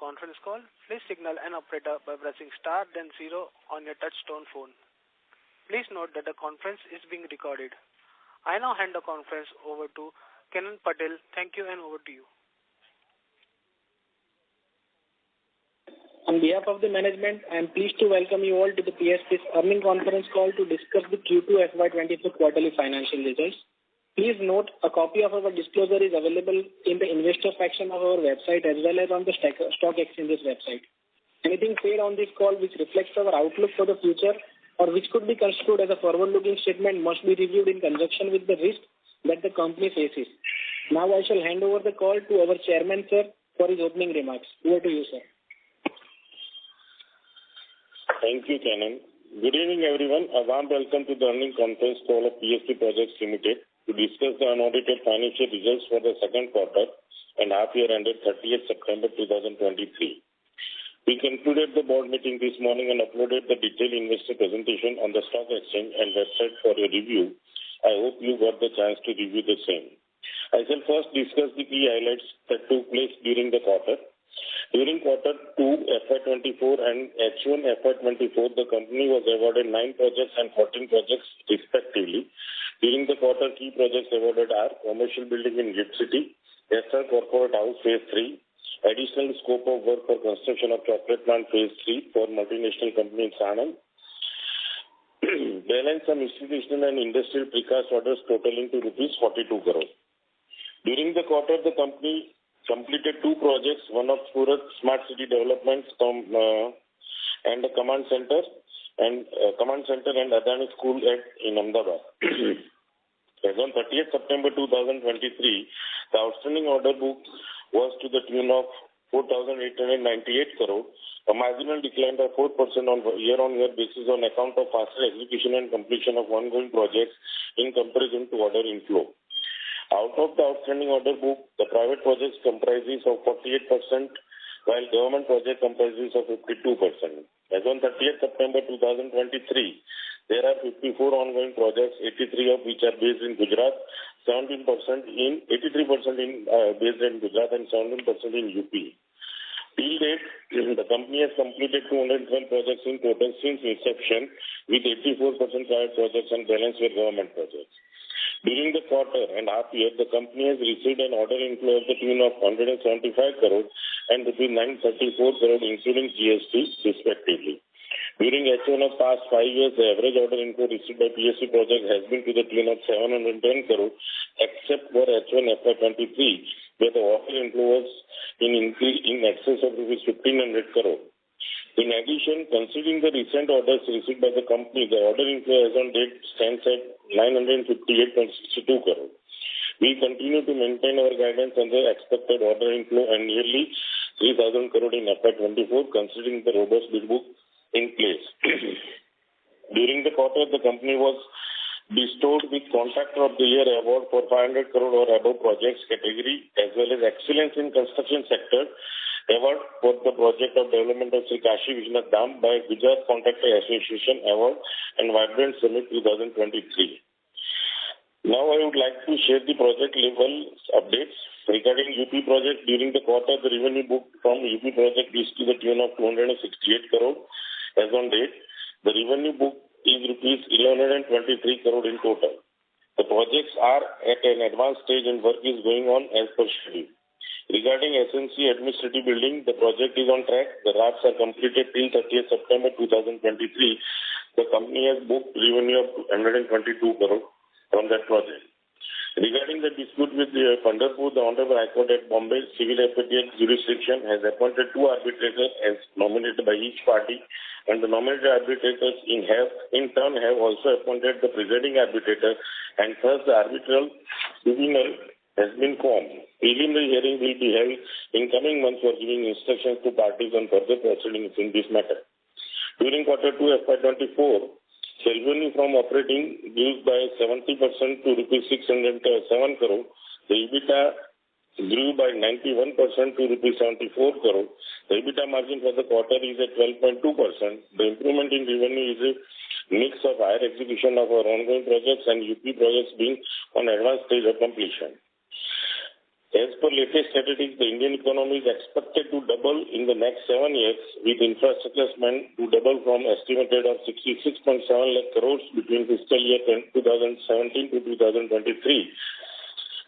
conference call, please signal an operator by pressing star then 0 on your touch-tone phone. Please note that the conference is being recorded. I now hand the conference over to Kenan Patel. Thank you and over to you. On behalf of the management, I am pleased to welcome you all to the PSP's earnings conference call to discuss the Q2 FY2023 quarterly financial results. Please note, a copy of our disclosure is available in the investor section of our website as well as on the stock exchange's website. Anything said on this call which reflects our outlook for the future or which could be construed as a forward-looking statement must be reviewed in conjunction with the risk that the company faces. Now I shall hand over the call to our chairman, sir, for his opening remarks. Over to you, sir. Thank you, Kenan. Good evening, everyone. A warm welcome to the earnings conference call of PSP Projects Limited to discuss the unaudited financial results for the second quarter and half year ended 30th September 2023. We concluded the board meeting this morning and uploaded the detailed investor presentation on the stock exchange and website for your review. I hope you got the chance to review the same. I shall first discuss the key highlights that took place during the quarter. During quarter 2 FY24 and H1 FY24, the company was awarded 9 projects and 14 projects respectively. During the quarter, key projects awarded are commercial building in GIFT City, Esther Corporate House Phase 3, additional scope of work for construction of chocolate plant Phase 3 for multinational company in Sanand, balance some institutional and industrial precast orders totaling to rupees 42 crore. During the quarter, the company completed 2 projects, one of Surat Smart City Developments and a command center and Adani School in Ahmedabad. As on 30th September 2023, the outstanding order book was to the tune of 4,898 crore, a marginal decline of 4% on year-on-year basis on account of faster execution and completion of ongoing projects in comparison to order inflow. Out of the outstanding order book, the private projects comprises of 48%, while government project comprises of 52%. As on 30th September 2023, there are 54 ongoing projects, 83 of which are based in Gujarat, 83% based in Gujarat and 17% in UP. Till date, the company has completed 212 projects in total since inception, with 84% private projects and balance were government projects. During the quarter and half year, the company has received an order inflow of the tune of 175 crore and rupees 934 crore including GST respectively. During H1 of past 5 years, the average order inflow received by PSP project has been to the tune of 710 crore, except for H1 FY23, where the order inflow was in excess of rupees 1,500 crore. In addition, considering the recent orders received by the company, the order inflow as on date stands at 958.62 crore. We continue to maintain our guidance on the expected order inflow and nearly 3,000 crore in FY24, considering the robust bid book in place. During the quarter, the company was bestowed with Contractor of the Year award for 500 crore or above projects category, as well as Excellence in Construction Sector award for the project of development of Sri Kashi Vishwanath Dham by Gujarat Contractor Association Award and Vibrant Summit 2023. Now I would like to share the project level updates. Regarding UP project, during the quarter, the revenue booked from UP project is to the tune of 268 crore. As on date, the revenue booked is rupees 1,123 crore in total. The projects are at an advanced stage and work is going on as per schedule. Regarding SNC Administrative Building, the project is on track. The drafts are completed till 30th September 2023. The company has booked revenue of 122 crore from that project. Regarding the dispute with the Pandharpur, the Honorable High Court at Bombay Civil Appellate Jurisdiction has appointed 2 arbitrators as nominated by each party, and the nominated arbitrators in turn have also appointed the presiding arbitrator, and thus the arbitral tribunal has been formed. Preliminary hearing will be held in coming months for giving instructions to parties on further proceedings in this matter. During quarter 2 FY24, revenue from operating grew by 70% to rupees 607 crore. The EBITDA grew by 91% to rupees 74 crore. The EBITDA margin for the quarter is at 12.2%. The improvement in revenue is a mix of higher execution of our ongoing projects and UP projects being on advanced stage of completion. As per latest statistics, the Indian economy is expected to double in the next 7 years, with infrastructure spend to double from estimated of 66.7 lakh crores between fiscal year 2017 to 2023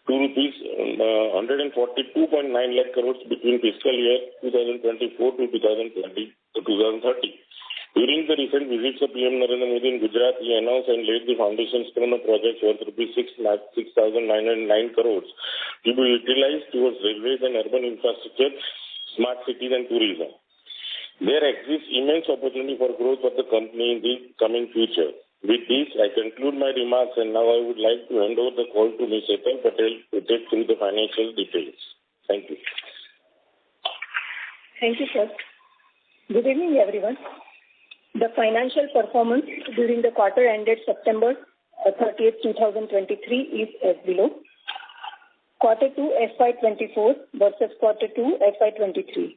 to rupees 142.9 lakh crores between fiscal year 2024 to 2030. During the recent visits of PM Narendra Modi in Gujarat, he announced and laid the foundation stone of projects worth rupees 6,909 crores to be utilized towards railways and urban infrastructure, smart cities and tourism. There exists immense opportunity for growth of the company in the coming future. With this, I conclude my remarks, and now I would like to hand over the call to Ms. Etal Patel to take through the financial details. Thank you. Thank you, sir. Good evening, everyone. The financial performance during the quarter ended September 30th, 2023 is as below. Quarter 2 FY24 versus Quarter 2 FY23.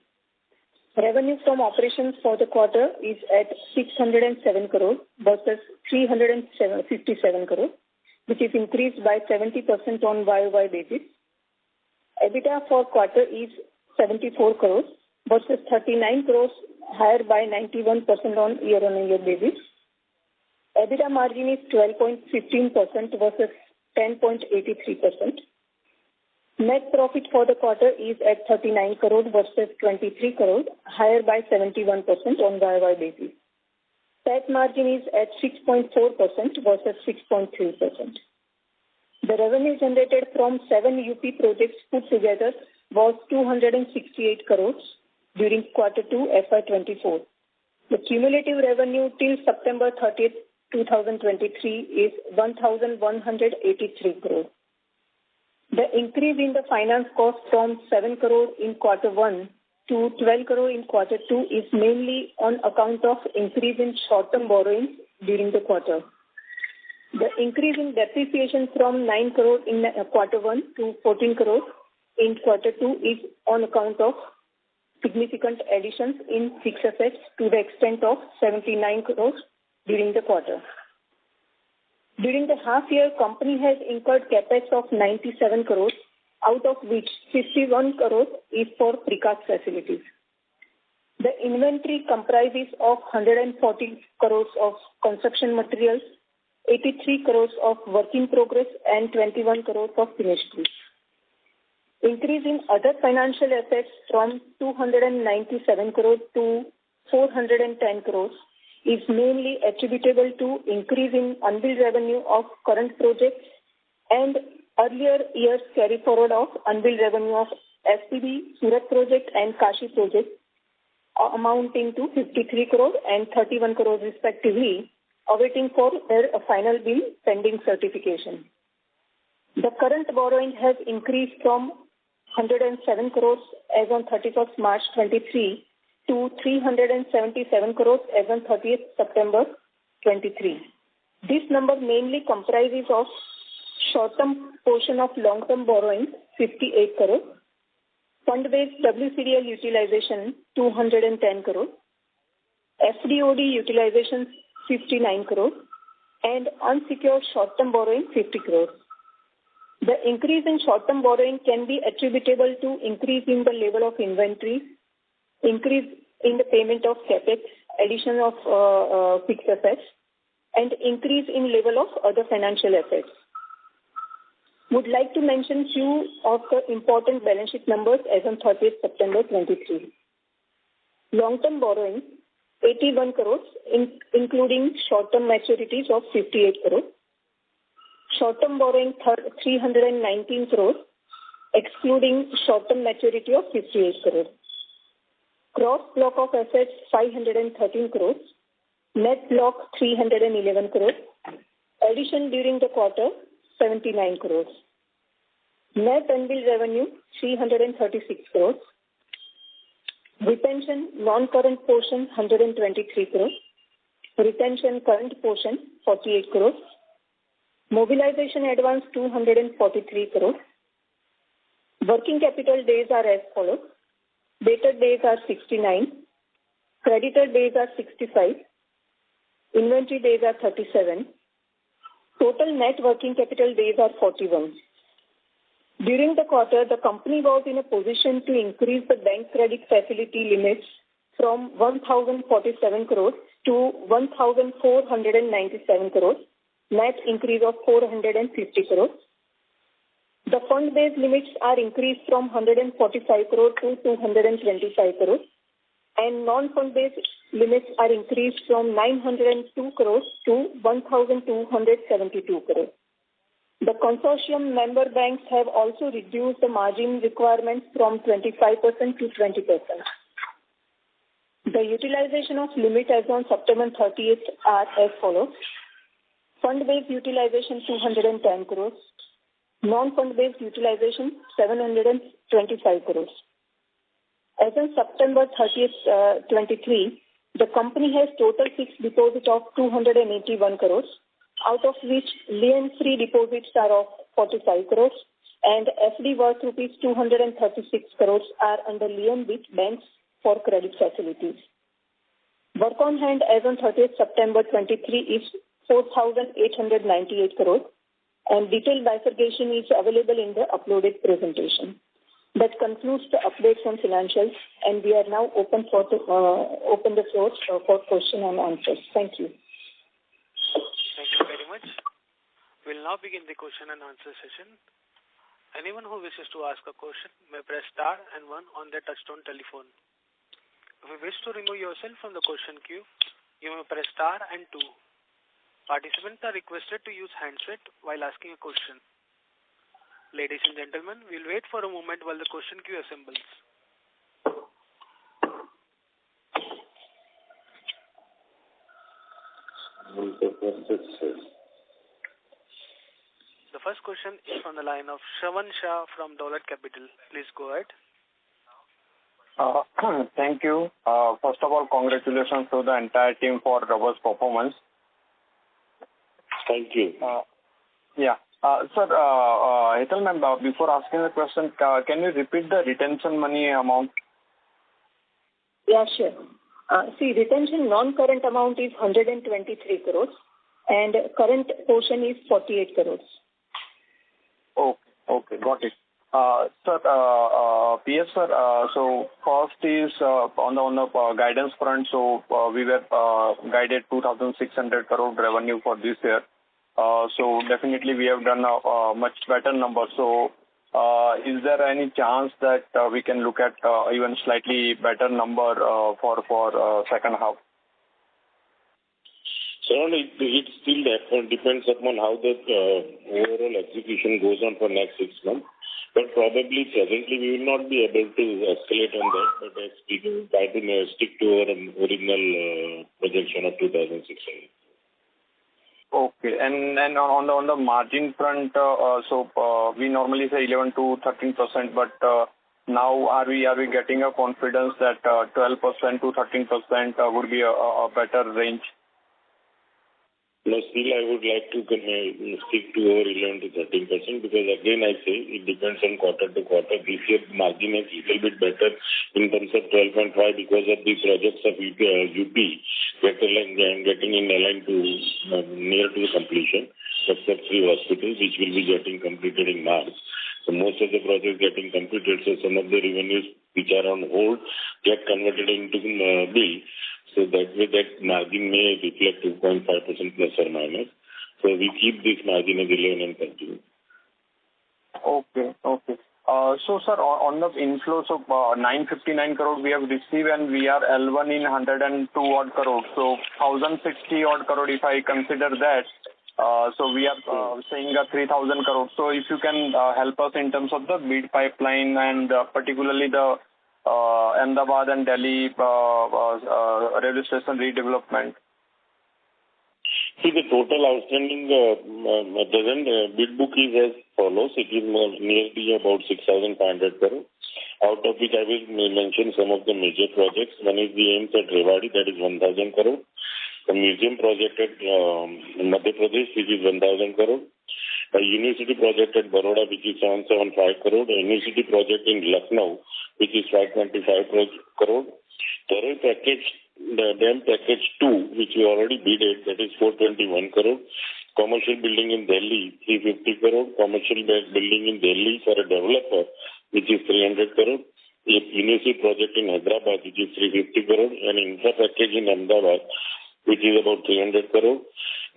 Revenue from operations for the quarter is at 607 crore versus 357 crore, which is increased by 70% on YOY basis. EBITDA for quarter is 74 crores versus 39 crores, higher by 91% on year-on-year basis. EBITDA margin is 12.15% versus 10.83%. Net profit for the quarter is at 39 crore versus 23 crore, higher by 71% on YOY basis. PAT margin is at 6.4% versus 6.3%. The revenue generated from 7 UP projects put together was 268 crores during Quarter 2 FY24. The cumulative revenue till September 30th, 2023 is 1,183 crore. The increase in the finance cost from 7 crore in Quarter 1 to 12 crore in Quarter 2 is mainly on account of increase in short-term borrowings during the quarter. The increase in depreciation from 9 crore in Quarter 1 to 14 crore in Quarter 2 is on account of significant additions in fixed assets to the extent of 79 crore during the quarter. During the half year, company has incurred capex of 97 crores, out of which 51 crores is for precast facilities. The inventory comprises of 140 crores of construction materials, 83 crores of work in progress, and 21 crores of finished goods. Increase in other financial assets from 297 crores to 410 crores is mainly attributable to increase in unbilled revenue of current projects and earlier years carry forward of unbilled revenue of SPB, Surat project and Kashi project amounting to 53 crore and 31 crore respectively, awaiting for their final bill pending certification. The current borrowing has increased from 107 crores as on 31st March 23 to 377 crores as on 30th September 23. This number mainly comprises of short-term portion of long-term borrowing 58 crore, fund-based WCDL utilization 210 crore, FDOD utilization 59 crore, and unsecured short-term borrowing 50 crore. The increase in short-term borrowing can be attributable to increase in the level of inventory, increase in the payment of capex, addition of fixed assets, and increase in level of other financial assets. Would like to mention few of the important balance sheet numbers as on 30th September 23. Long-term borrowing 81 crores, including short-term maturities of 58 crores. Short-term borrowing 319 crores, excluding short-term maturity of 58 crores. Gross block of assets 513 crores. Net block 311 crores. Addition during the quarter 79 crores. Net unbilled revenue 336 crores. Retention non-current portion 123 crores. Retention current portion 48 crores. Mobilization advance 243 crores. Working capital days are as follows. Debtor days are 69. Creditor days are 65. Inventory days are 37. Total net working capital days are 41. During the quarter, the company was in a position to increase the bank credit facility limits from 1,047 crores to 1,497 crores, net increase of 450 crores. The fund-based limits are increased from 145 crores to 225 crores, and non-fund-based limits are increased from 902 crores to 1,272 crores. The consortium member banks have also reduced the margin requirements from 25% to 20%. The utilization of limit as on September 30th are as follows. Fund-based utilization 210 crores. Non-fund-based utilization 725 crores. As on September 30th, 23, the company has total fixed deposit of 281 crores, out of which lien-free deposits are of 45 crores and FD worth rupees 236 crores are under lien with banks for credit facilities. Work on hand as on 30th September 23 is 4,898 crores and detailed bifurcation is available in the uploaded presentation. That concludes the updates on financials and we are now open the floor for question and answers. Thank you. Thank you very much. We'll now begin the question and answer session. Anyone who wishes to ask a question may press star and 1 on their touchtone telephone. If you wish to remove yourself from the question queue, you may press star and 2. Participants are requested to use handset while asking a question. Ladies and gentlemen, we'll wait for a moment while the question queue assembles. The first question is from the line of Shravan Shah from Dolat Capital. Please go ahead. Thank you. First of all, congratulations to the entire team for robust performance. Thank you. Sir, Hetal ma'am, before asking the question, can you repeat the retention money amount? Yeah, sure. Retention non-current amount is 123 crores and current portion is 48 crores. Okay, got it. Sir, PS sir, so first is on the guidance front, so we were guided 2,600 crore revenue for this year. So definitely we have done a much better number. So is there any chance that we can look at even slightly better number for second half? So it still depends upon how the overall execution goes on for next 6 months. But probably presently we will not be able to escalate on that. But as we will try to stick to our original projection of 2,600. Okay, and on the margin front, so we normally say 11 to 13%, but now are we getting a confidence that 12% to 13% would be a better range? No, still I would like to stick to our 11 to 13% because again I say it depends on quarter to quarter. This year margin is a little bit better in terms of 12.5 because of the projects of UP getting in line to near to completion, except 3 hospitals which will be getting completed in March. So most of the projects getting completed, so some of the revenues which are on hold get converted into bill. So that way that margin may reflect 2.5% plus or minus. So we keep this margin as 11 and continue. Okay. So sir, on the inflows of 959 crore we have received and we are L1 in 102 odd crore. So 1060 odd crore if I consider that. So we are saying 3,000 crore. So if you can help us in terms of the bid pipeline and particularly the Ahmedabad and Delhi railway station redevelopment. See, the total outstanding bid book is as follows. It is nearly about 6,500 crore. Out of which I will mention some of the major projects. One is the AIIMS at Rewari, that is 1,000 crore. The museum project at Madhya Pradesh, which is 1,000 crore. A university project at Baroda, which is 775 crore. A university project in Lucknow, which is 525 crore. Thorough package, the dam package 2, which we already bidded, that is 421 crore. Commercial building in Delhi, 350 crore. Commercial building in Delhi for a developer, which is 300 crore. A university project in Hyderabad, which is 350 crore. An infra package in Ahmedabad, which is about 300 crore.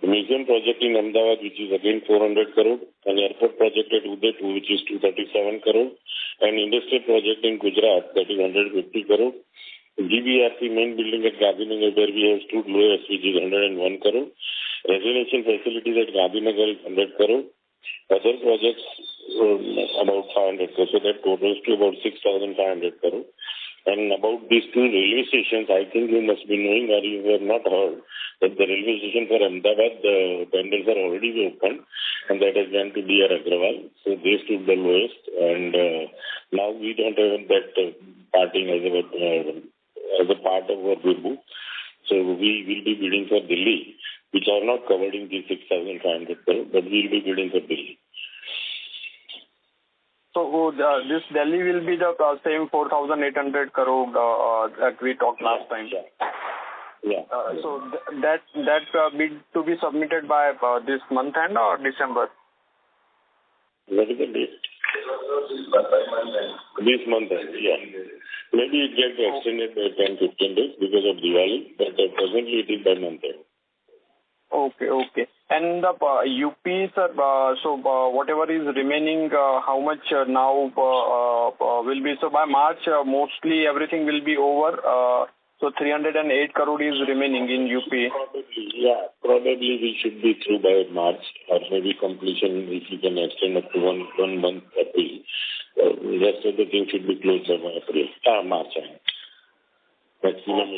A museum project in Ahmedabad, which is again 400 crore. An airport project at Udaipur, which is 237 crore. An industrial project in Gujarat, that is 150 crore. GBRC main building at Gandhinagar, where we have stood lowest, which is 101 crore. Residential facilities at Gandhinagar is 100 crore. Other projects about 500 crore. So that totals to about 6,500 crore. And about these two railway stations, I think you must be knowing, or you have not heard, that the railway station for Ahmedabad, the tenders are already open, and that has gone to D.R. Agrawal. So they stood the lowest, and now we don't have that parting as a part of our bid book. So we will be bidding for Delhi, which are not covered in the 6,500 crore, but we will be bidding for Delhi. So this Delhi will be the same 4,800 crore that we talked last time. Yeah. So that bid to be submitted by this month end or December? What is the date? This month end, yeah. Maybe it gets extended by 10-15 days because of Diwali, but presently it is by month end. Okay. And the UP, sir, so whatever is remaining, how much now will be? So by March, mostly everything will be over. So 308 crore is remaining in UP. Probably we should be through by March, or maybe completion if you can extend up to one month April. The rest of the thing should be closed by March. Maximum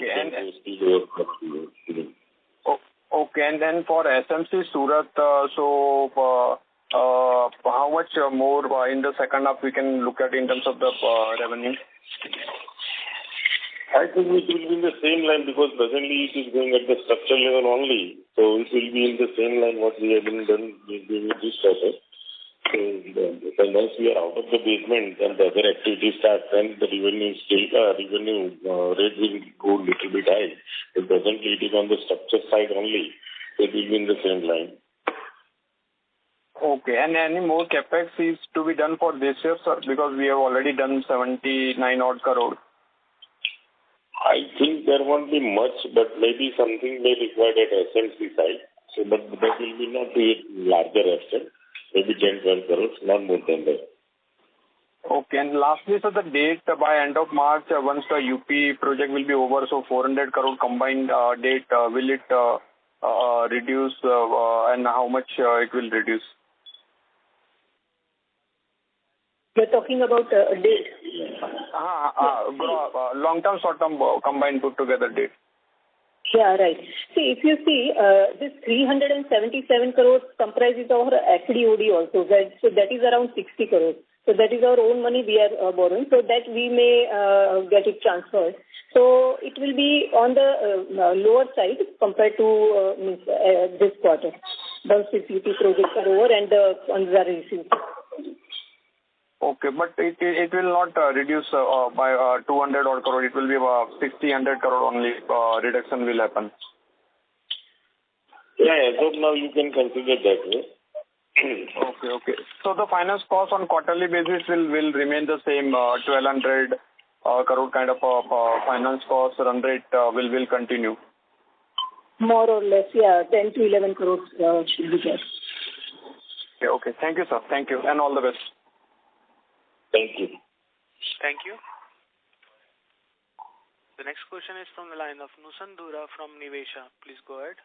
Okay, and then for SMC Surat, so how much more in the second half we can look at in terms of the revenue? I think it will be in the same line because presently it is going at the structure level only. So it will be in the same line what we have been done with this quarter. So once we are out of the basement and the other activities start, then the revenue rate will go a little bit high. But presently it is on the structure side only. So it will be in the same line. Okay, and any more capex is to be done for this year, sir? Because we have already done 79 odd crore. I think there won't be much, but maybe something may require at SMC side. So, but that will be not to a larger extent. Maybe 10-12 crores, not more than that. Okay, and lastly, sir, the date by end of March, once the UP project will be over, so 400 crore combined date, will it reduce and how much it will reduce? You're talking about a date? Long-term, short-term combined put together date. Yeah, right. See, if you see, this 377 crores comprises our FDOD also. So that is around 60 crores. So that is our own money we are borrowing. So that we may get it transferred. So it will be on the lower side compared to this quarter. Once the CP projects are over and the funds are received. Okay, but it will not reduce by 200 odd crore. It will be about 60-100 crore only reduction will happen. Yeah, so now you can consider that way. Okay. So the finance cost on quarterly basis will remain the same, 1,200 crore kind of finance cost run rate will continue. More or less, yeah, 10 to 11 crores should be there. Okay. Thank you, sir. Thank you, and all the best. Thank you. Thank you. The next question is from the line of Nusan Dura from Nivesha. Please go ahead.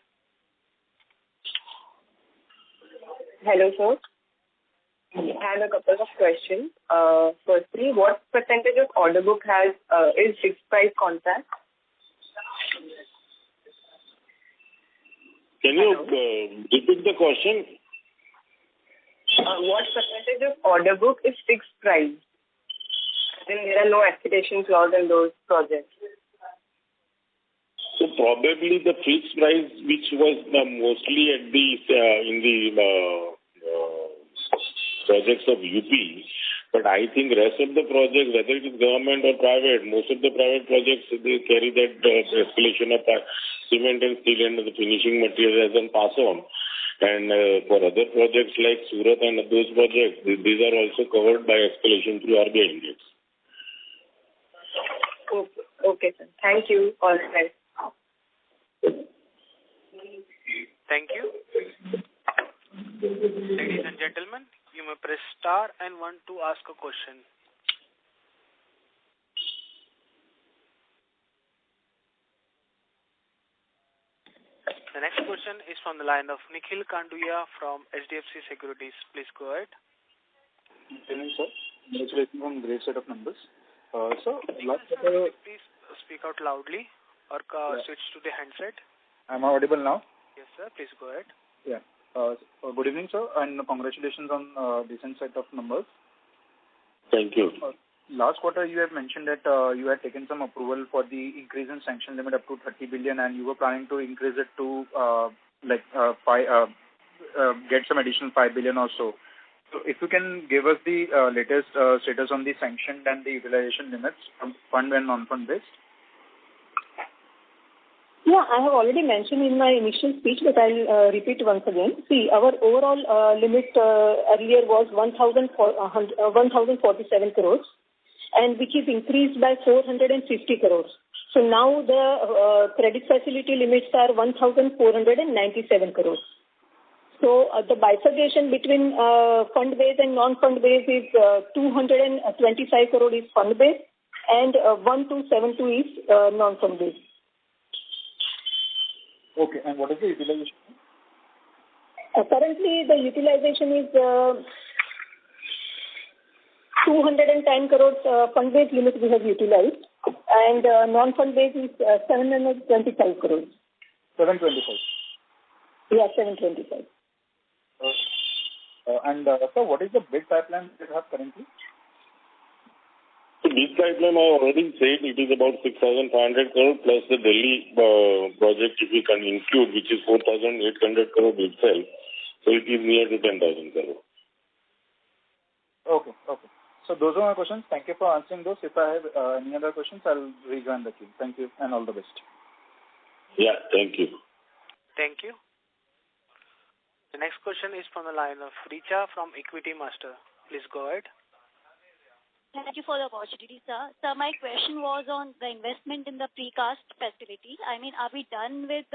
Hello, sir. I have a couple of questions. Firstly, what percentage of order book is fixed price contract? Can you repeat the question? What percentage of order book is fixed price? Then there are no escalation clause in those projects. So probably the fixed price, which was mostly at in the projects of UP, but I think rest of the projects, whether it is government or private, most of the private projects they carry that escalation of cement and steel and the finishing material as a pass on. And for other projects like Surat and those projects, these are also covered by escalation through RBI index. Okay, sir. Thank you. All right. Thank you. Ladies and gentlemen, you may press star and 1 to ask a question. The next question is from the line of Nikhil Kanduya from HDFC Securities. Please go ahead. Good evening, sir. Congratulations on great set of numbers. Please speak out loudly or switch to the handset. Am I audible now? Yes, sir. Please go ahead. Yeah. Good evening, sir, and congratulations on decent set of numbers. Thank you. Last quarter, you have mentioned that you had taken some approval for the increase in sanction limit up to 30 billion, and you were planning to increase it to get some additional 5 billion or so. So, if you can give us the latest status on the sanctioned and the utilization limits from fund and non-fund based. Yeah, I have already mentioned in my initial speech, but I'll repeat once again. See, our overall limit earlier was 1,047 crores, and which is increased by 450 crores. So now the credit facility limits are 1,497 crores. So the bifurcation between fund-based and non-fund-based is 225 crore is fund-based and 1,272 is non-fund-based. Okay, and what is the utilization? Currently, the utilization is 210 crores fund-based limit we have utilized, and non-fund-based is 725 crores. 725? Yeah, 725. And sir, what is the bid pipeline that you have currently? So bid pipeline, I already said it is about 6,500 crore plus the Delhi project if we can include, which is 4,800 crore itself. So it is near to 10,000 crore. Okay. So those are my questions. Thank you for answering those. If I have any other questions, I'll rejoin the queue. Thank you and all the best. Yeah, thank you. Thank you. The next question is from the line of Richa from Equity Master. Please go ahead. Thank you for the opportunity, sir. Sir, my question was on the investment in the precast facility. I mean, are we done with,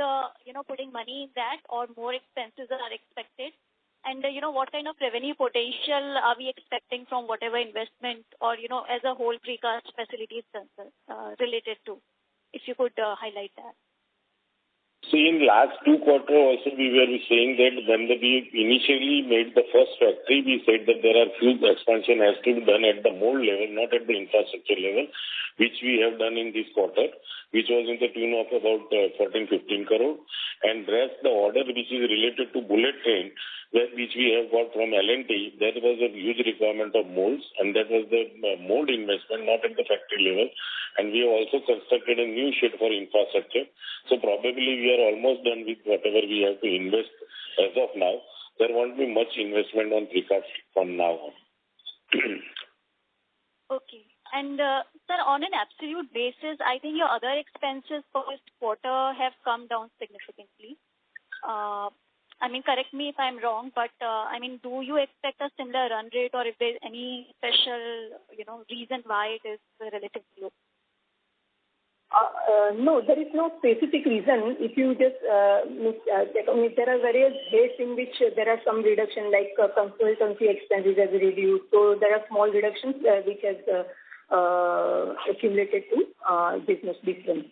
putting money in that, or more expenses are expected? And, what kind of revenue potential are we expecting from whatever investment or, as a whole precast facility is related to? If you could highlight that. See, in last 2 quarters also we were saying that when we initially made the first factory, we said that there are few expansion has to be done at the mold level, not at the infrastructure level, which we have done in this quarter, which was in the tune of about 14-15 crore. And rest the order which is related to bullet train, which we have got from L&T, that was a huge requirement of molds, and that was the mold investment, not at the factory level. And we have also constructed a new shed for infrastructure. So probably we are almost done with whatever we have to invest as of now. There won't be much investment on precast from now on. Okay. And, sir, on an absolute basis, I think your other expenses for this quarter have come down significantly. Correct me if I'm wrong, but, do you expect a similar run rate, or if there's any special, reason why it is relatively low? No, there is no specific reason. If you just there are various days in which there are some reduction, like consultancy expenses has reduced. So there are small reductions which has accumulated to business difference.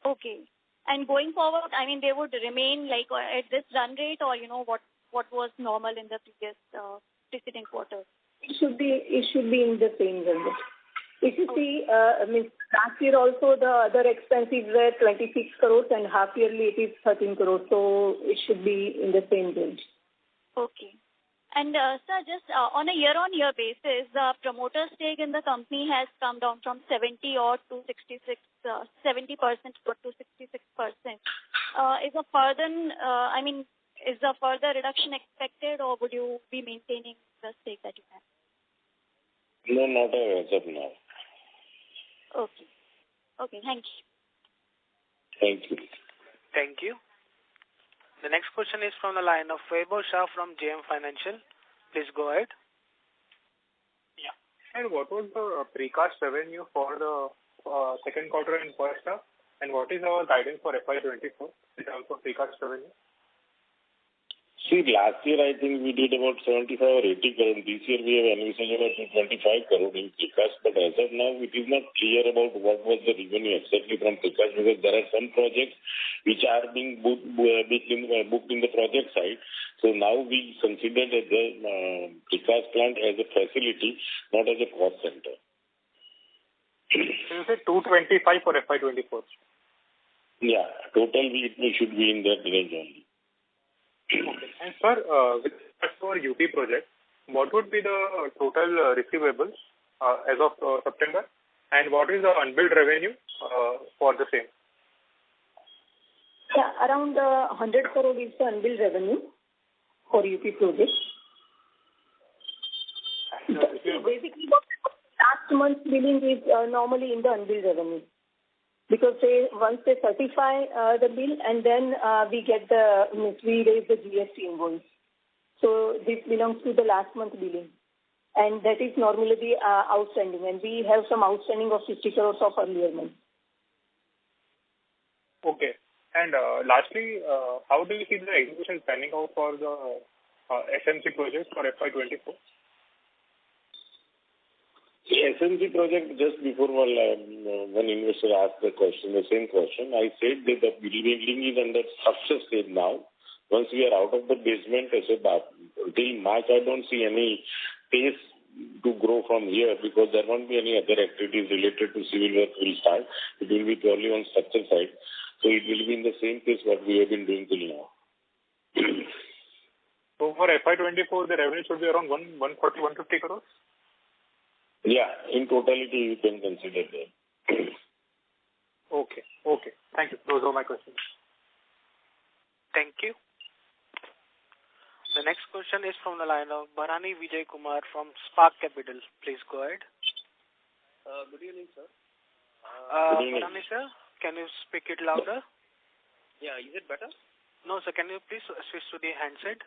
Okay. And going forward, they would remain like at this run rate, or what was normal in the previous preceding quarters? It should be in the same run rate. If you see, last year also the other expenses were 26 crores and half yearly it is 13 crores. So it should be in the same range. Okay. And sir, just on a year-on-year basis, the promoter stake in the company has come down from 70% to 66%. Is a further reduction expected, or would you be maintaining the stake that you have? No, not as of now. Okay, thank you. Thank you. Thank you. The next question is from the line of Vaibhav Shah from JM Financial. Please go ahead. Yeah. And what was the precast revenue for the second quarter and first half? And what is our guidance for FY24 in terms of precast revenue? See, last year I think we did about 75 or 80 crore. This year we have envisaged about 25 crore in precast, but as of now it is not clear about what was the revenue exactly from precast, because there are some projects which are being booked in the project side. So now we consider the precast plant as a facility, not as a cost center. So you said 225 for FY24? Yeah, total we should be in that range only. Okay. And sir, with respect to our UP project, what would be the total receivables as of September? And what is the unbilled revenue for the same? Yeah, around 100 crore is the unbilled revenue for UP project. Basically, last month's billing is normally in the unbilled revenue. Because once they certify the bill, and then we raise the GST invoice. So this belongs to the last month billing, and that is normally the outstanding. And we have some outstanding of 50 crores of earlier months. Okay. And lastly, how do you see the execution panning out for the SMC project for FY24? The SMC project, just before one investor asked the same question, I said that the building is under structure stage now. Once we are out of the basement, I said till March I don't see any pace to grow from here, because there won't be any other activities related to civil work will start. It will be purely on structure side. So it will be in the same pace what we have been doing till now. So for FY24, the revenue should be around 140-150 crores? Yeah, in totality you can consider that. Okay. Thank you. Those are my questions. Thank you. The next question is from the line of Bharani Vijay Kumar from Spark Capital. Please go ahead. Good evening, sir. Good evening. Bharani, sir, can you speak it louder? Yeah, is it better? No, sir, can you please switch to the handset?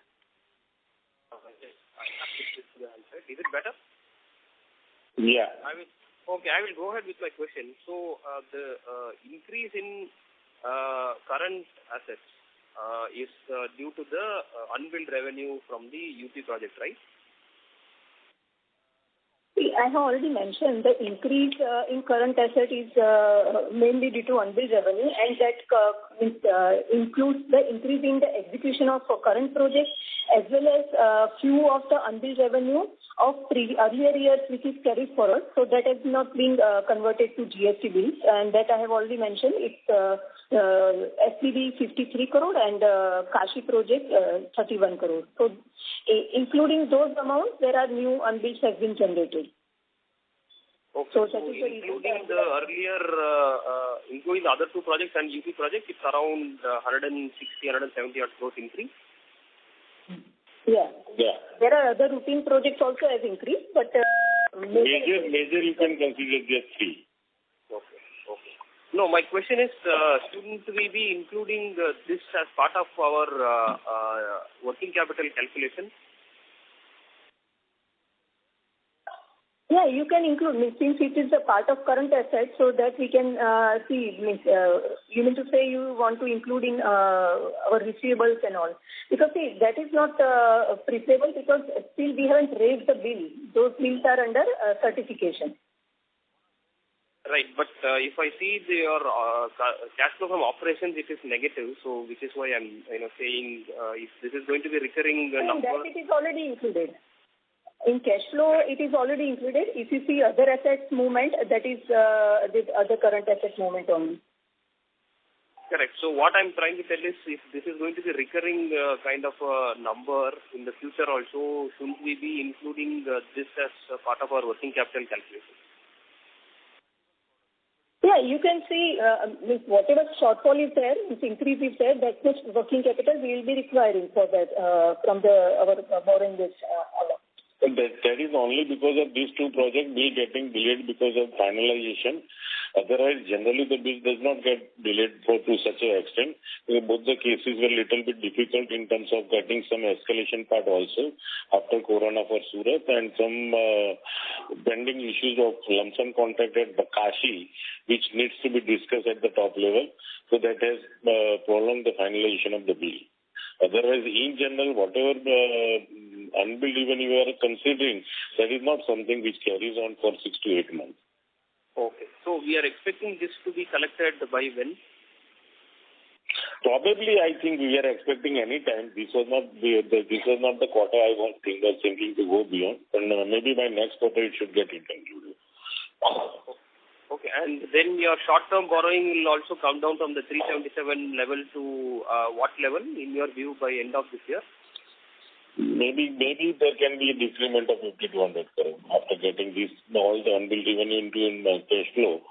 Yes, I have to switch to the handset. Is it better? Yeah. I will go ahead with my question. So, the increase in current assets is due to the unbilled revenue from the UP project, right? I have already mentioned the increase in current asset is mainly due to unbilled revenue, and that includes the increase in the execution of current projects, as well as few of the unbilled revenue of earlier years which is carried forward. So that has not been converted to GST bills, and that I have already mentioned. It's SPV 53 crore and Kashi project 31 crore. So including those amounts, there are new unbills have been generated. Okay. So that is including the earlier, including the other two projects and UP project, it's around 160-170 crores increase. Yeah. There are other routine projects also has increased, but major you can consider just three. Okay. No, my question is, shouldn't we be including this as part of our working capital calculation? Yeah, you can include, since it is a part of current assets, so that we can see, you mean to say you want to include in our receivables and all. Because see, that is not preferable, because still we haven't raised the bill. Those bills are under certification. Right, but if I see your cash flow from operations, it is negative, so which is why I'm saying if this is going to be recurring number. That it is already included. In cash flow, it is already included. If you see other assets movement, that is the other current assets movement only. Correct. So what I'm trying to tell is, if this is going to be recurring kind of a number in the future also, shouldn't we be including this as part of our working capital calculation? Yeah, you can see whatever shortfall is there, this increase is there, that much working capital we will be requiring for that from our borrowing this. That is only because of these two projects getting delayed because of finalization. Otherwise, generally the bill does not get delayed to such an extent. Both the cases were little bit difficult in terms of getting some escalation part also after Corona for Surat, and some pending issues of lump sum contract at Bakashi, which needs to be discussed at the top level. So that has prolonged the finalization of the bill. Otherwise, in general, whatever unbilled revenue you are considering, that is not something which carries on for 6 to 8 months. Okay. So we are expecting this to be collected by when? Probably, I think we are expecting any time. This was not the quarter I was thinking to go beyond. And maybe by next quarter it should get concluded. Okay. And then your short-term borrowing will also come down from the 377 level to what level in your view by end of this year? Maybe there can be a decrement of 50 to 100 crore after getting all the unbilled revenue into cash flow.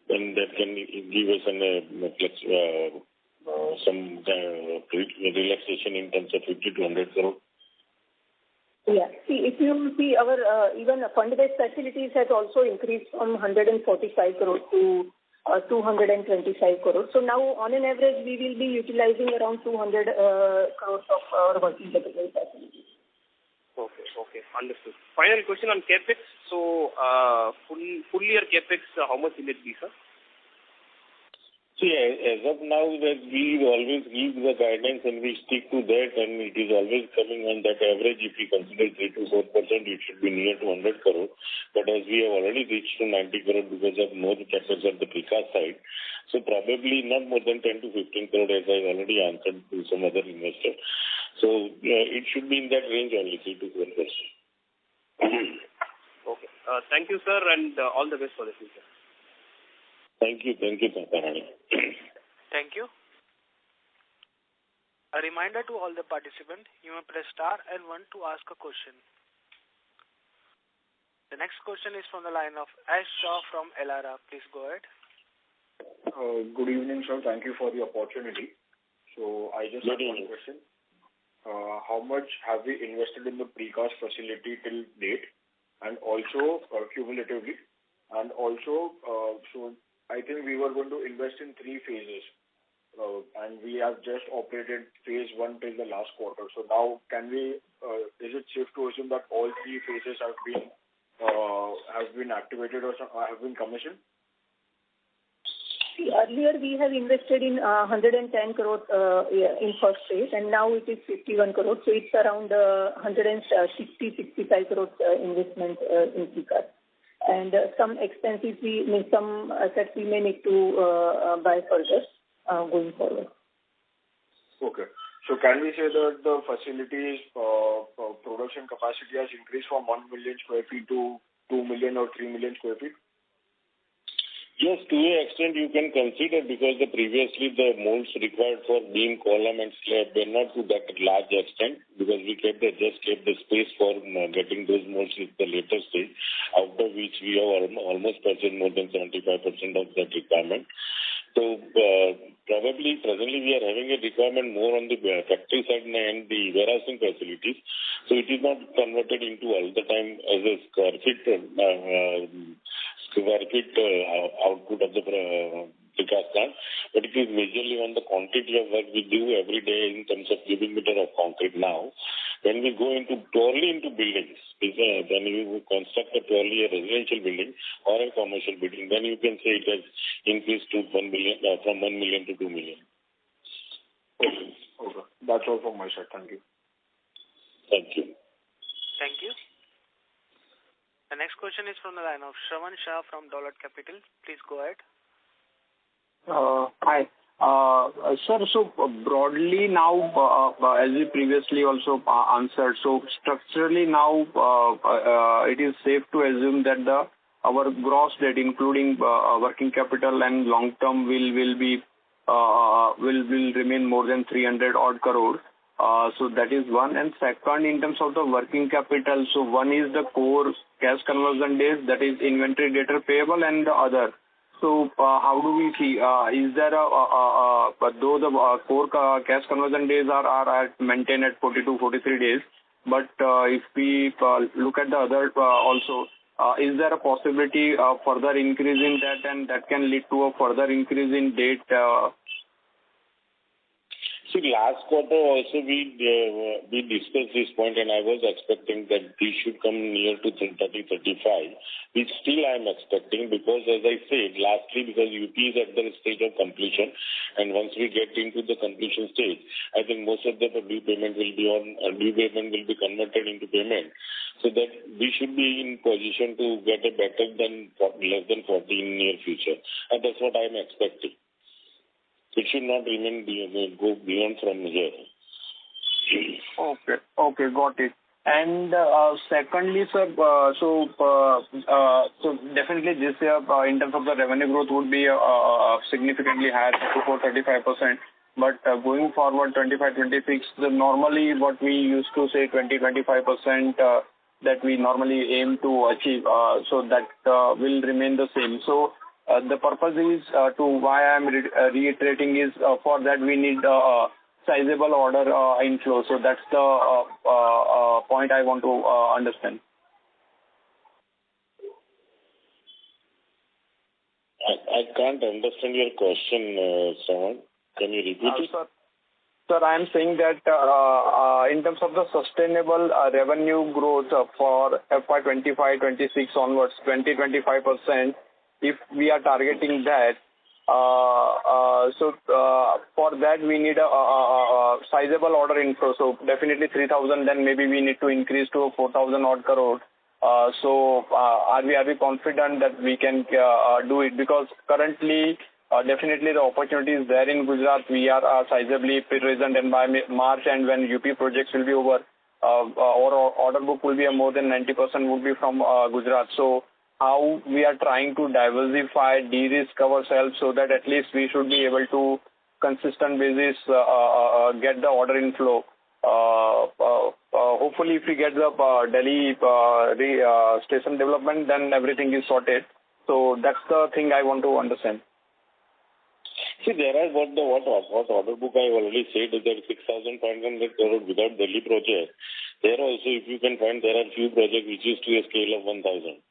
Then that can give us some relaxation in terms of 50 to 100 crore. Yeah. See, if you see our even fund-based facilities has also increased from 145 crore to 225 crore. So now, on an average, we will be utilizing around 200 crores of our working capital facilities. Okay, understood. Final question on capex. So, full year capex, how much will it be, sir? See, as of now, that we always give the guidance and we stick to that, and it is always coming on that average. If we consider 3 to 4%, it should be near to 100 crore. But as we have already reached to 90 crore because of more capex at the precast side, so probably not more than 10 to 15 crore, as I already answered to some other investor. So it should be in that range only, 3 to 4%. Okay. Thank you, sir, and all the best for the future. Thank you, Taparani. Thank you. A reminder to all the participants, you may press star and 1 to ask a question. The next question is from the line of Ash Shaw from LRR. Please go ahead. Good evening, sir. Thank you for the opportunity. So I just have one question. How much have we invested in the precast facility till date, and also cumulatively? And also, so I think we were going to invest in 3 phases, and we have just operated phase 1 till the last quarter. So now, is it safe to assume that all 3 phases have been activated or have been commissioned? See, earlier we have invested in 110 crore in first phase, and now it is 51 crore. So it's around 165 crore investment in precast. And some expenses, some assets we may need to buy further going forward. Okay. So can we say that the facility's production capacity has increased from 1 million square feet to 2 million or 3 million square feet? Yes, to an extent you can consider, because previously the molds required for beam, column and slab were not to that large extent, because we just kept the space for getting those molds at the later stage, out of which we have almost purchased more than 75% of that requirement. So probably presently we are having a requirement more on the factory side and the warehousing facilities. So it is not converted into all the time as a square feet output of the precast plant, but it is majorly on the quantity of work we do every day in terms of cubic meter of concrete now. When we go purely into buildings, when you construct purely a residential building or a commercial building, then you can say it has increased to 1 million, from 1 million to 2 million. Okay. That's all from my side. Thank you. Thank you. Thank you. The next question is from the line of Shravan Shah from Dolat Capital. Please go ahead. Hi. Sir, so broadly now, as we previously also answered, so structurally now it is safe to assume that our gross debt, including working capital and long term, will remain more than 300 odd crore. So that is one. And second, in terms of the working capital, so one is the core cash conversion days, that is inventory debtor payable, and the other. So how do we see? Is there though the core cash conversion days are maintained at 42-43 days, but if we look at the other also, is there a possibility of further increase in that, and that can lead to a further increase in debt? See, last quarter also we discussed this point, and I was expecting that we should come near to 30-35, which still I am expecting, because as I said, lastly, because UP is at the stage of completion, and once we get into the completion stage, I think most of the due payment will be converted into payment, so that we should be in position to get a better than less than 40 in near future, and that's what I am expecting. It should not remain go beyond from here. Okay, got it. And secondly, sir, so definitely this year, in terms of the revenue growth, would be significantly higher, 34-35%. But going forward, 25-26, normally what we used to say 20-25% that we normally aim to achieve. So that will remain the same. So the purpose is to why I am reiterating is for that we need sizable order inflow. So that's the point I want to understand. I can't understand your question, Sawan. Can you repeat it? Sir, I am saying that in terms of the sustainable revenue growth for FY25-26 onwards, 20-25%, if we are targeting that, so for that we need a sizable order inflow. So definitely 3,000, then maybe we need to increase to 4,000 odd crore. So are we confident that we can do it? Because currently, definitely the opportunity is there in Gujarat. We are sizably present, and by March, and when UP projects will be over, our order book will be more than 90% would be from Gujarat. So how we are trying to diversify, de-risk ourselves so that at least we should be able to consistent basis get the order inflow. Hopefully, if we get the Delhi station development, then everything is sorted. So that's the thing I want to understand. See, there are what order book I already said is that 6,500 crore without Delhi project. There also, if you can find, there are few projects which is to a scale of 1,000.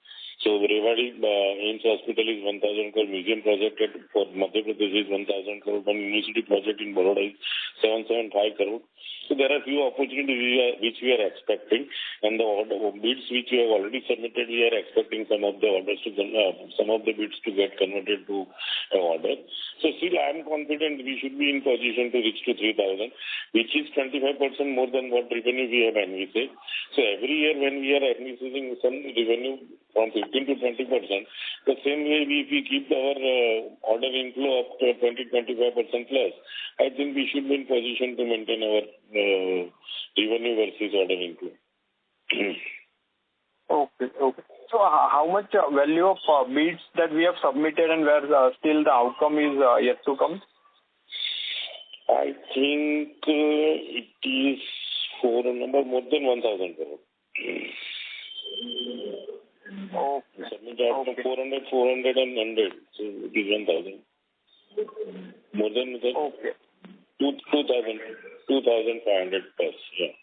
So Rewari AIIMS Hospital is 1,000 crore, museum project for Madhya Pradesh is 1,000 crore, one university project in Baroda is 775 crore. So there are few opportunities which we are expecting, and the order bids which we have already submitted, we are expecting some of the orders to some of the bids to get converted to an order. So still I am confident we should be in position to reach to 3,000, which is 25% more than what revenue we have envisaged. So every year when we are envisaging some revenue from 15 to 20%, the same way if we keep our order inflow up to 20-25% plus, I think we should be in position to maintain our revenue versus order inflow. Okay. So how much value of bids that we have submitted and where still the outcome is yet to come? I think it is for a number more than 1,000 crore. Okay. Submitted from 400 and 100. So it is 1,000. More than that. Okay. 2,500 plus, yeah.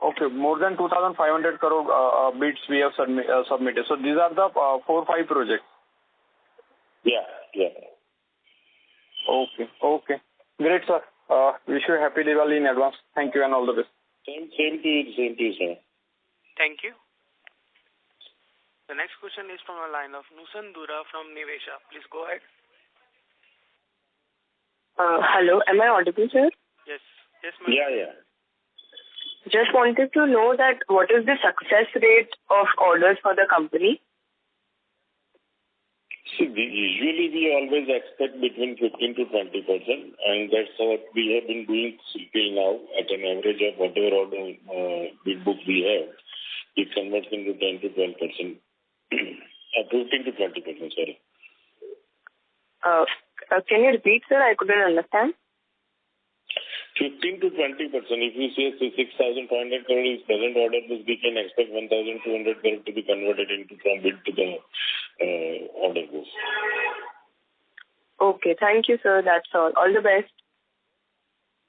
Okay, more than 2,500 crore bids we have submitted. So these are the 4-5 projects. Yeah. Okay. Great, sir. Wish you a happy Diwali in advance. Thank you and all the best. Same to you, sir. Thank you. The next question is from a line of Nusan Dura from Nivesha. Please go ahead. Hello, am I audible, sir? Yes, ma'am. Yeah. Just wanted to know that what is the success rate of orders for the company? See, usually we always expect between 15 to 20%, and that's what we have been doing till now at an average of whatever order bid book we have. It converts into 10 to 12%. 15 to 20%, sorry. Can you repeat, sir? I couldn't understand. 15 to 20%. If you say 6,500 crore is present order book, we can expect 1,200 crore to be converted into from bid to the order book. Okay, thank you, sir. That's all. All the best.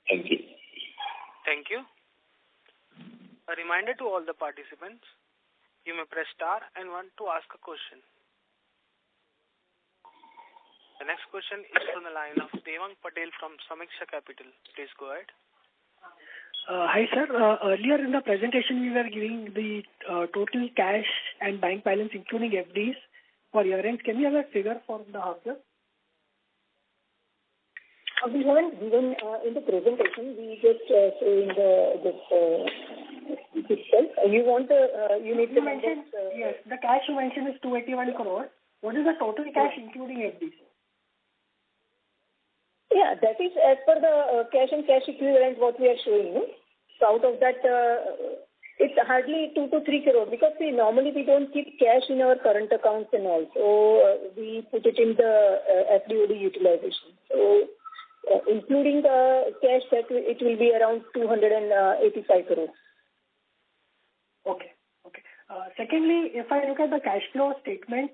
Thank you. Thank you. A reminder to all the participants, you may press star and 1 to ask a question. The next question is from the line of Devang Patel from Samiksha Capital. Please go ahead. Hi, sir. Earlier in the presentation, we were giving the total cash and bank balance, including FDs, for year-end. Can we have a figure for the half year? We haven't given in the presentation. We just showing this itself. You need to mention. Yes, the cash you mentioned is 281 crore. What is the total cash including FDs? Yeah, that is as per the cash and cash equivalent what we are showing. No? So out of that, it's hardly 2 to 3 crore because normally we don't keep cash in our current accounts and all. So we put it in the FDOD utilization. So including the cash, it will be around 285 crores. Okay. Secondly, if I look at the cash flow statement,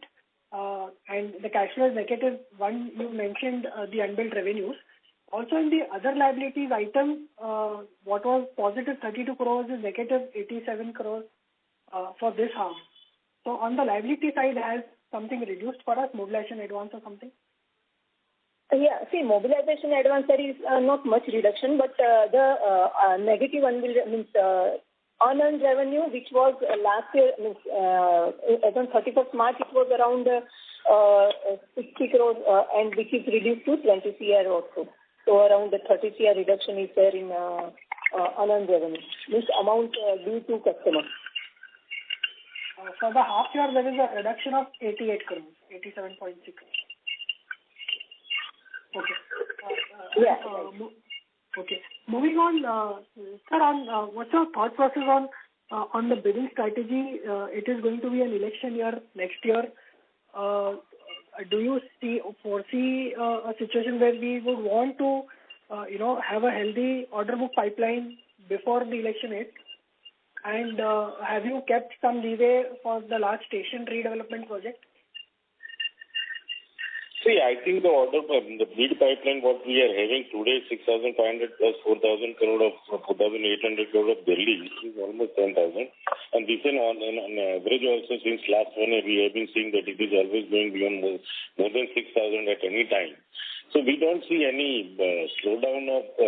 and the cash flow is negative, one, you mentioned the unbilled revenues. Also in the other liabilities item, what was positive 32 crores is negative 87 crores for this half. So on the liability side, has something reduced for us, mobilization advance or something? Yeah, mobilization advance, there is not much reduction, but the negative unbilled means unearned revenue, which was last year, as on 31st March, it was around 60 crores, and which is reduced to 20 CR also. So around the 30 CR reduction is there in unearned revenue. This amount due to customer. For the half year, there is a reduction of 88 crores, 87.6. Okay. Okay. Moving on, sir, on what's your thought process on the bidding strategy? It is going to be an election year next year. Do you foresee a situation where we would want to, have a healthy order book pipeline before the election hits? And have you kept some leeway for the large station redevelopment project? See, I think the bid pipeline what we are having today, 6,500 plus 4,000 crore of 4,800 crore of Delhi is almost 10,000. And this is on average also since last 1 year we have been seeing that it is always going beyond more than 6,000 at any time. So we don't see any slowdown of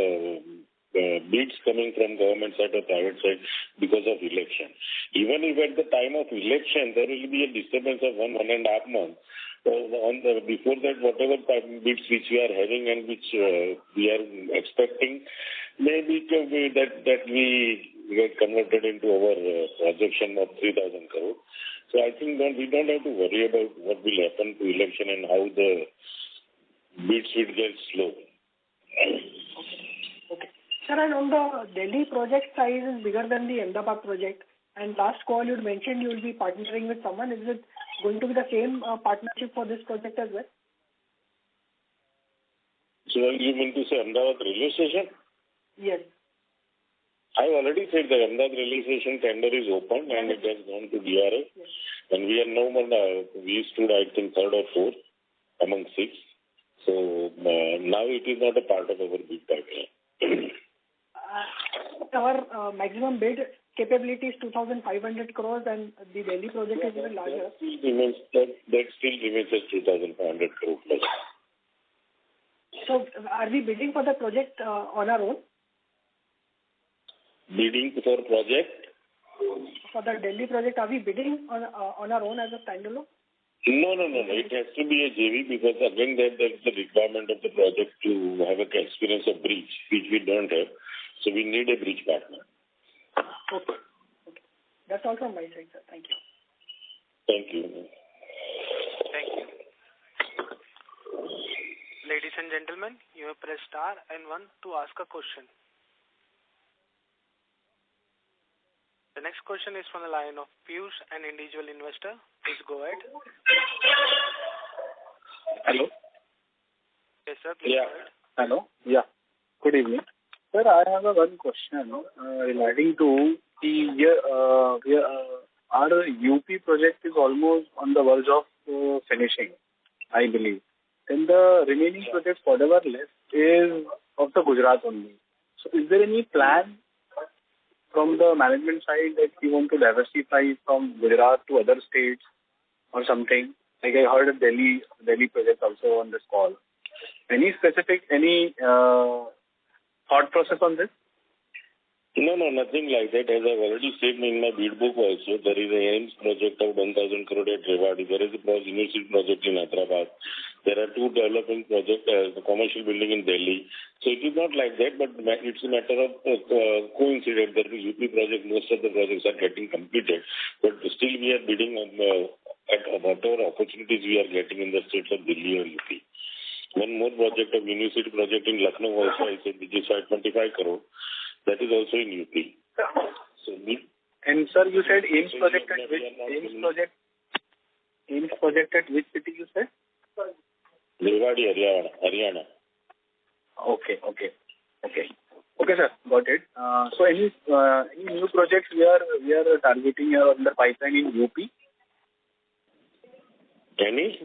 bids coming from government side or private side because of election. Even if at the time of election there will be a disturbance of 1.5 months. Before that, whatever bids which we are having and which we are expecting, maybe that we get converted into our projection of 3,000 crore. So I think we don't have to worry about what will happen to election and how the bids will get slow. Okay. Sir, and on the Delhi project size is bigger than the Ahmedabad project. And last call you mentioned you will be partnering with someone. Is it going to be the same partnership for this project as well? So you mean to say Ahmedabad railway station? Yes. I already said the Ahmedabad railway station tender is open and it has gone to DRA. Yes. And we are we stood I think 3rd or 4th among 6. So now it is not a part of our bid pipeline. Our maximum bid capability is 2,500 crores and the Delhi project is even larger. That still remains as 2,500 crore plus. So are we bidding for the project on our own? Bidding for project? For the Delhi project, are we bidding on our own as a standalone? No. It has to be a JV because again that's the requirement of the project to have an experience of bridge, which we don't have. So we need a bridge partner. Okay. That's all from my side, sir. Thank you. Thank you. Thank you. Ladies and gentlemen, you may press star and 1 to ask a question. The next question is from the line of Piyush, an individual investor. Please go ahead. Hello. Yes, sir. Please go ahead. Hello. Yeah. Good evening. Sir, I have one question regarding to our UP project is almost on the verge of finishing, I believe. Then the remaining projects, whatever left, is of the Gujarat only. So is there any plan from the management side that we want to diversify from Gujarat to other states or something? Like I heard of Delhi project also on this call. Any specific, thought process on this? No, nothing like that. As I've already said in my bid book also, there is a AIMS project of 1,000 crore at Rewari. There is a university project in Hyderabad. There are two developing projects, the commercial building in Delhi. So it is not like that, but it's a matter of coincidence that the UP project, most of the projects are getting completed. But still we are bidding on at whatever opportunities we are getting in the states of Delhi or UP. One more project of university project in Lucknow also, I said, which is 525 crore. That is also in UP. And sir, you said AIMS project at which AIMS project at which city you said? Rewari, Haryana. Okay, sir, got it. So any new projects we are targeting under pipeline in UP? Any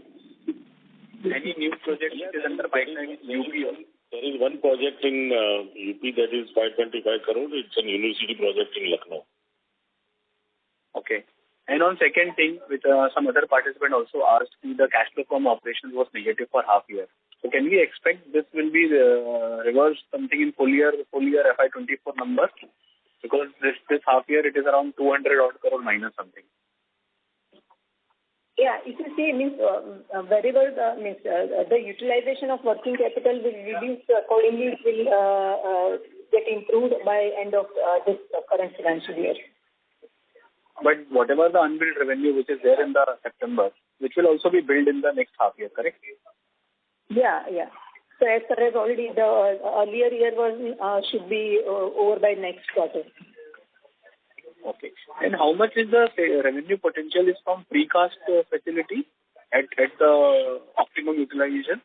new project which is under pipeline in UP? There is one project in UP that is 525 crore. It's a university project in Lucknow. Okay. And on second thing, with some other participant also asked, the cash flow from operations was negative for half year. So can we expect this will be reversed something in full year FY24 numbers? Because this half year it is around 200 odd crore minus something. Yeah, if you see, the utilization of working capital will reduce accordingly. It will get improved by end of this current financial year. But whatever the unbilled revenue which is there in the September, which will also be billed in the next half year, correct? Yeah. So as far as already the earlier year was should be over by next quarter. Okay. And how much is the revenue potential is from precast facility at the optimum utilization?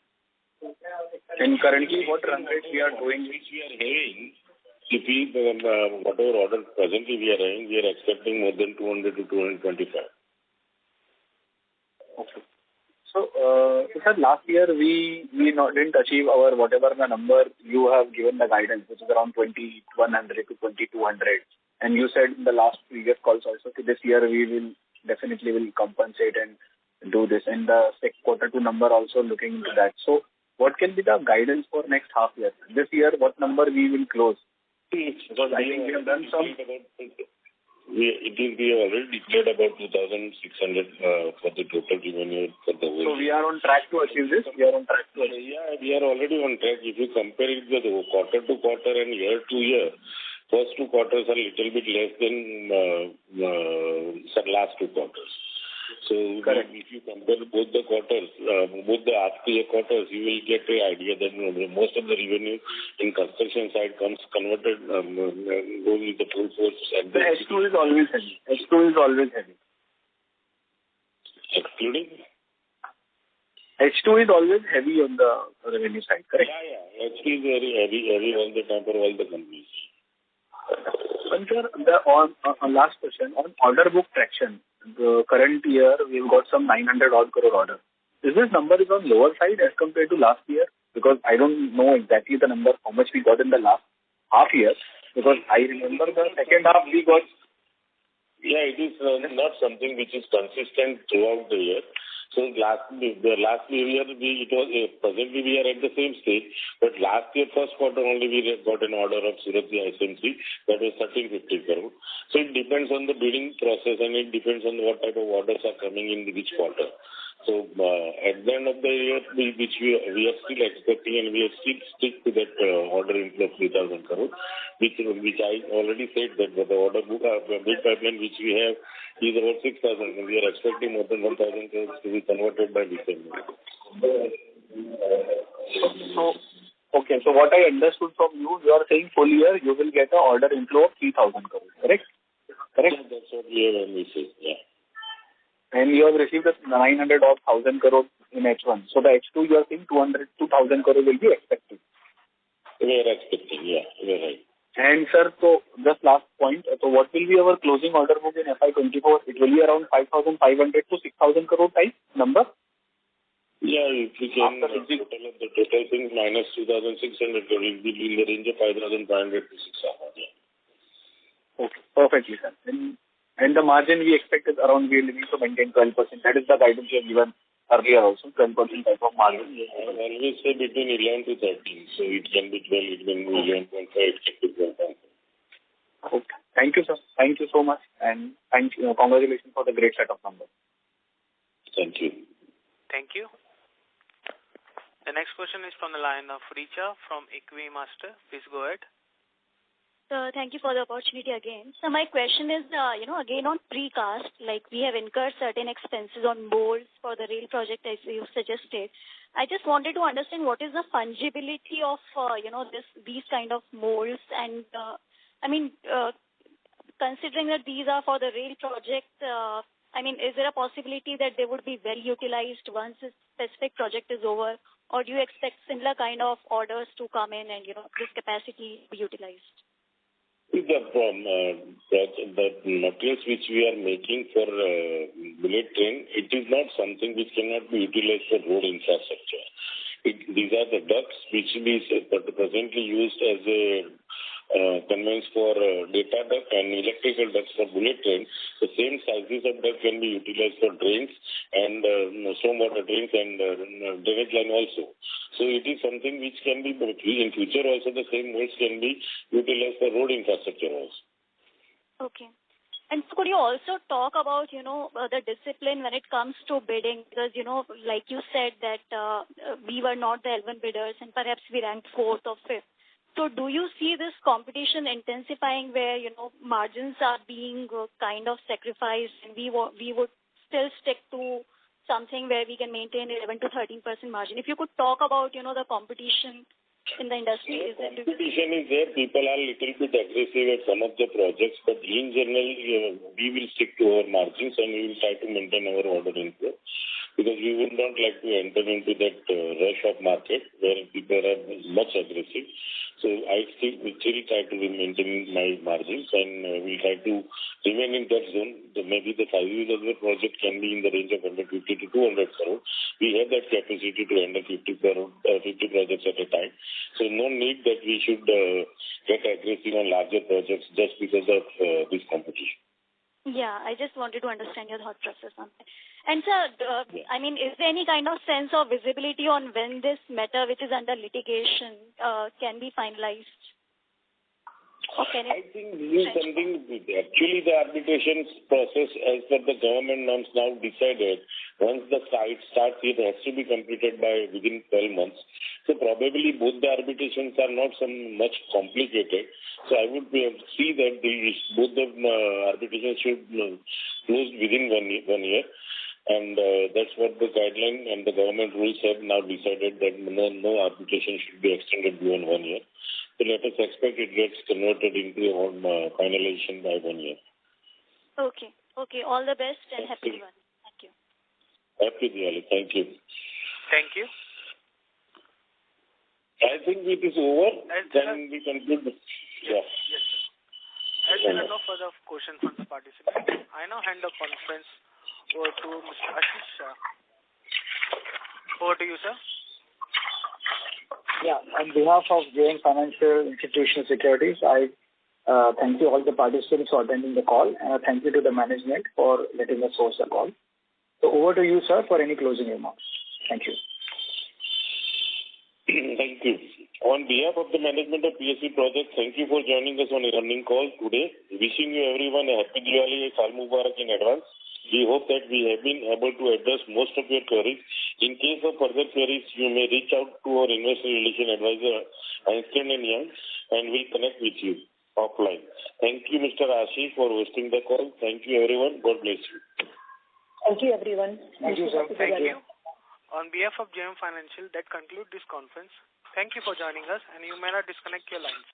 And currently, what run rate we are doing? Which we are having, whatever order presently we are having, we are expecting more than 200 to 225. Okay. So, sir, last year we didn't achieve our whatever the number you have given the guidance, which is around 2,100 to 2,200. And you said in the last previous calls also that this year we will definitely compensate and do this. And the quarter two number also looking into that. So what can be the guidance for next half year? This year, what number we will close? Because I think we have done some. We have already declared about 2,600 for the total revenue for the whole. So we are on track to achieve this? We are on track to achieve. Yeah, we are already on track. If you compare it with quarter to quarter and year to year, first two quarters are a little bit less than last two quarters. So if you compare both the quarters, both the after year quarters, you will get an idea that most of the revenue in construction side comes converted, goes with the full force. And the H2 is always heavy. H2 is always heavy. Excluding? H2 is always heavy on the revenue side, correct? Yeah. H2 is very heavy all the time for all the companies. And sir, last question on order book traction. The current year we've got some 900 odd crore order. Is this number is on lower side as compared to last year? Because I don't know exactly the number how much we got in the last half year. Because I remember the second half we got. Yeah, it is not something which is consistent throughout the year. So last year presently we are at the same stage, but last year first quarter only we got an order of Surat SMC that was 1350 crore. So it depends on the bidding process and it depends on what type of orders are coming in which quarter. So at the end of the year, which we are still expecting and we are still stick to that order inflow of 3,000 crore, which I already said that the order book, bid pipeline which we have is about 6,000 and we are expecting more than 1,000 crore to be converted by December. So what I understood from you are saying full year you will get an order inflow of 3,000 crore, correct? Correct? Yeah, that's what we have said, yeah. And you have received 900 or 1,000 crore in H1. So the H2 you are saying 2,000 crore will be expected. We are expecting, yeah, you are right. And sir, so just last point, so what will be our closing order book in FY24? It will be around 5,500 to 6,000 crore type number? Yeah, if we can the total things minus 2,600 crore, it will be in the range of 5,500 to 6,000. Okay. Perfectly, sir. And the margin we expect is around, we will need to maintain 12%. That is the guidance you have given earlier also, 12% type of margin. I always say between 11 to 13. So it can be 12, it can be 11.5, it can be 12.5. Okay. Thank you, sir. Thank you so much. And thank you. Congratulations for the great set of numbers. Thank you. Thank you. The next question is from the line of Richa from Equimaster. Please go ahead. Thank you for the opportunity again. So my question is, again on precast, like we have incurred certain expenses on molds for the rail project as you suggested. I just wanted to understand what is the fungibility of, these kind of molds and, considering that these are for the rail project, is there a possibility that they would be well utilized once this specific project is over? Or do you expect similar kind of orders to come in and, this capacity be utilized? The materials which we are making for bullet train, it is not something which cannot be utilized for road infrastructure. These are the ducts which is presently used as a conveyance for data duct and electrical ducts for bullet train. The same sizes of duct can be utilized for drains and stormwater drains and drainage line also. So it is something which can be in future also the same molds can be utilized for road infrastructure also. Okay. And so could you also talk about, the discipline when it comes to bidding? Because, like you said that we were not the L1 bidders and perhaps we ranked 4th or 5th. So do you see this competition intensifying where, margins are being kind of sacrificed and we would still stick to something where we can maintain 11 to 13% margin? If you could talk about, the competition in the industry. Competition is there. People are a little bit aggressive at some of the projects, but in general, we will stick to our margins and we will try to maintain our order inflow because we would not like to enter into that rush of market where people are much aggressive. So I still try to maintain my margins and we'll try to remain in that zone. Maybe the size of the project can be in the range of 150 to 200 crore. We have that capacity to handle 50 projects at a time. So no need that we should get aggressive on larger projects just because of this competition. Yeah, I just wanted to understand your thought process on that. And sir, is there any kind of sense of visibility on when this matter which is under litigation can be finalized? I think this is something, actually the arbitration process as per the government norms now decided, once the site starts, it has to be completed by within 12 months. So probably both the arbitrations are not much complicated. So I would see that both the arbitrations should close within 1 year. And that's what the guideline and the government rules have now decided that no arbitration should be extended beyond 1 year. So let us expect it gets converted into finalization by 1 year. Okay. All the best and happy Diwali. Thank you. Happy Diwali. Thank you. Thank you. I think it is over. Then we conclude. Yes, sir. As there are no further questions from the participants, I now hand the conference over to Mr. Ashish Shah. Over to you, sir. Yeah, on behalf of JM Financial Institutional Securities, I thank you all the participants for attending the call, and thank you to the management for letting us host the call. So over to you, sir, for any closing remarks. Thank you. Thank you. On behalf of the management of PSP project, thank you for joining us on a earning call today. Wishing you everyone a happy Diwali and Saal Mubarak in advance. We hope that we have been able to address most of your queries. In case of further queries, you may reach out to our investor relation advisor, Einstein & Young, and we'll connect with you offline. Thank you, Mr. Ashish, for hosting the call. Thank you, everyone. God bless you. Thank you, everyone. Thank you, sir. Thank you. On behalf of JM Financial, that concludes this conference. Thank you for joining us, and you may now disconnect your lines.